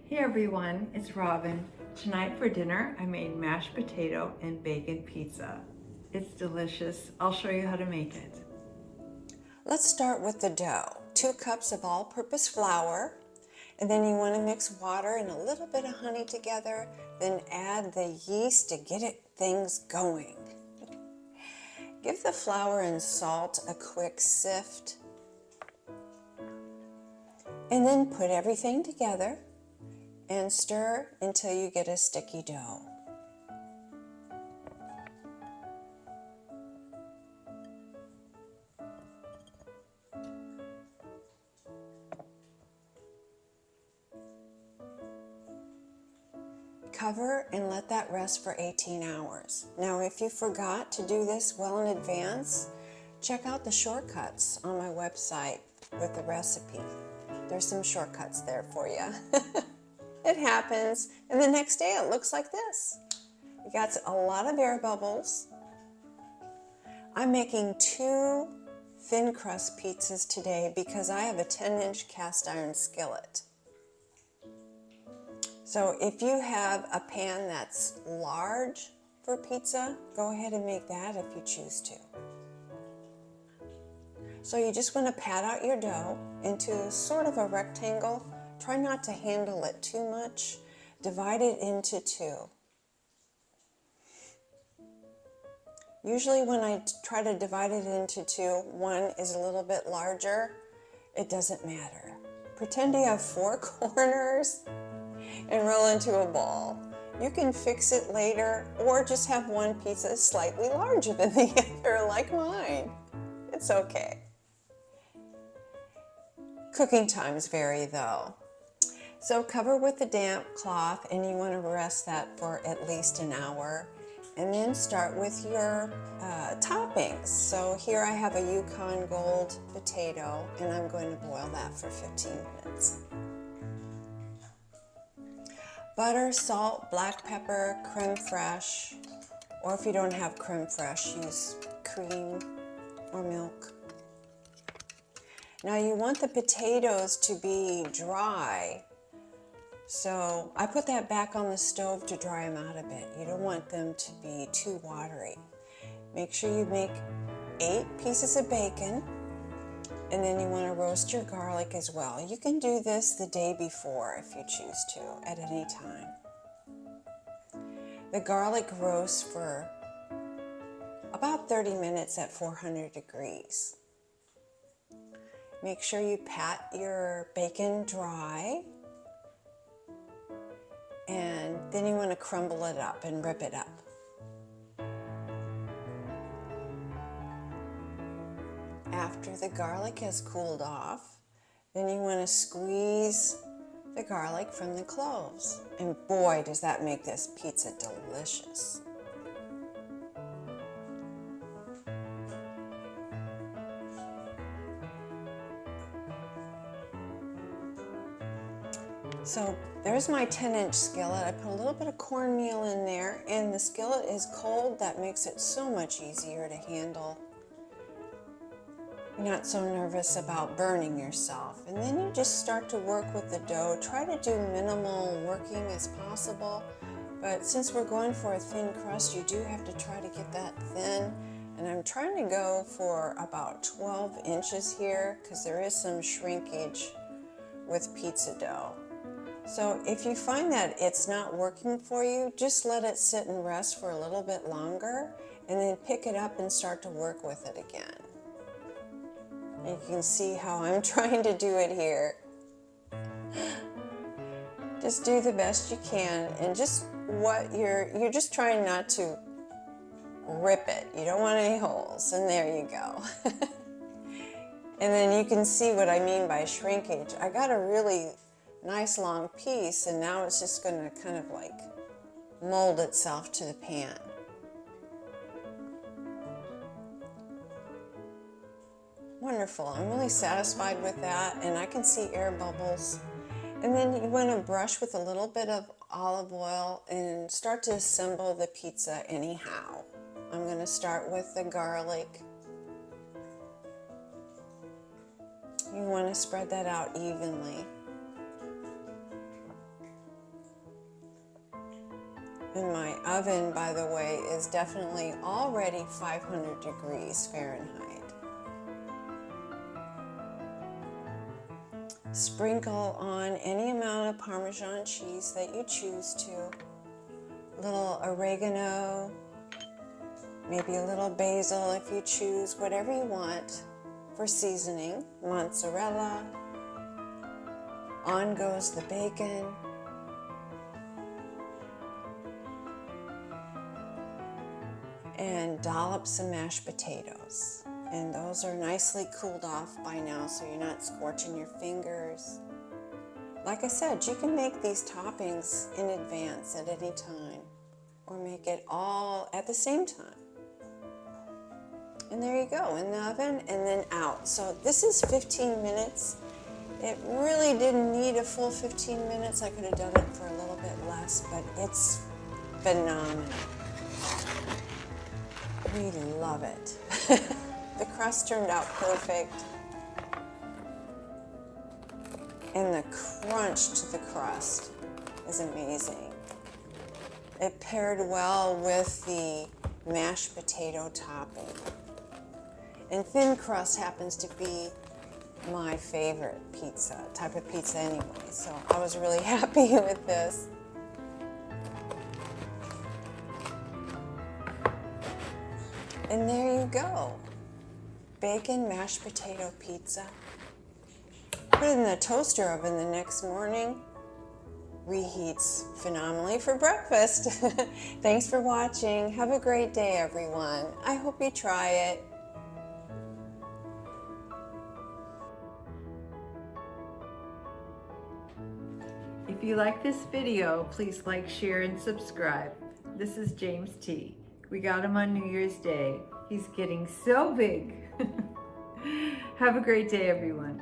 Hey everyone, it's Robin. Tonight for dinner, I made mashed potato and bacon pizza. It's delicious. I'll show you how to make it. Let's start with the dough. 2 cups of all-purpose flour, and then you want to mix water and a little bit of honey together, then add the yeast to get things going. Give the flour and salt a quick sift, and then put everything together and stir until you get a sticky dough. Cover and let that rest for 18 hours. Now, if you forgot to do this well in advance, check out the shortcuts on my website with the recipe. There's some shortcuts there for you. It happens, and the next day it looks like this. You got a lot of air bubbles. I'm making 2 thin crust pizzas today because I have a 10-inch cast iron skillet. So if you have a pan that's large for pizza, go ahead and make that if you choose to. So you just want to pat out your dough into sort of a rectangle. Try not to handle it too much. Divide it into 2. Usually when I try to divide it into 2, one is a little bit larger. It doesn't matter. Pretend you have 4 corners and roll into a ball. You can fix it later or just have one pizza slightly larger than the other like mine. It's okay. Cooking times vary though. So cover with a damp cloth and you want to rest that for at least an hour. And then start with your toppings. So here I have a Yukon Gold potato and I'm going to boil that for 15 minutes. Butter, salt, black pepper, creme fraiche, or if you don't have creme fraiche, use cream or milk. Now you want the potatoes to be dry, so I put that back on the stove to dry them out a bit. You don't want them to be too watery. Make sure you make 8 pieces of bacon, and then you want to roast your garlic as well. You can do this the day before if you choose to, at any time. The garlic roasts for about 30 minutes at 400 degrees. Make sure you pat your bacon dry, and then you want to crumble it up and rip it up. After the garlic has cooled off, then you want to squeeze the garlic from the cloves. And boy, does that make this pizza delicious. So there's my 10-inch skillet. I put a little bit of cornmeal in there, and the skillet is cold. That makes it so much easier to handle. You're not so nervous about burning yourself. And then you just start to work with the dough. Try to do minimal working as possible. But since we're going for a thin crust, you do have to try to get that thin. And I'm trying to go for about 12 inches here because there is some shrinkage with pizza dough. So if you find that it's not working for you, just let it sit and rest for a little bit longer and then pick it up and start to work with it again. You can see how I'm trying to do it here. Just do the best you can, and just what you're just trying not to rip it. You don't want any holes, and there you go. And then you can see what I mean by shrinkage. I got a really nice long piece, and now it's just going to kind of like mold itself to the pan. Wonderful. I'm really satisfied with that, and I can see air bubbles. And then you want to brush with a little bit of olive oil and start to assemble the pizza anyhow. I'm going to start with the garlic. You want to spread that out evenly. And my oven, by the way, is definitely already 500 degrees Fahrenheit. Sprinkle on any amount of Parmesan cheese that you choose to. A little oregano, maybe a little basil if you choose, whatever you want for seasoning. Mozzarella. On goes the bacon. And dollops of mashed potatoes. And those are nicely cooled off by now, so you're not scorching your fingers. Like I said, you can make these toppings in advance at any time, or make it all at the same time. And there you go, in the oven and then out. So this is 15 minutes. It really didn't need a full 15 minutes. I could have done it for a little bit less, but it's phenomenal. We love it. The crust turned out perfect. And the crunch to the crust is amazing. It paired well with the mashed potato topping. And thin crust happens to be my favorite type of pizza anyway. So I was really happy with this. And there you go. Bacon mashed potato pizza. Put it in the toaster oven the next morning. Reheats phenomenally for breakfast. Thanks for watching. Have a great day, everyone. I hope you try it. If you like this video, please like, share, and subscribe. This is James T. We got him on New Year's Day. He's getting so big. Have a great day, everyone.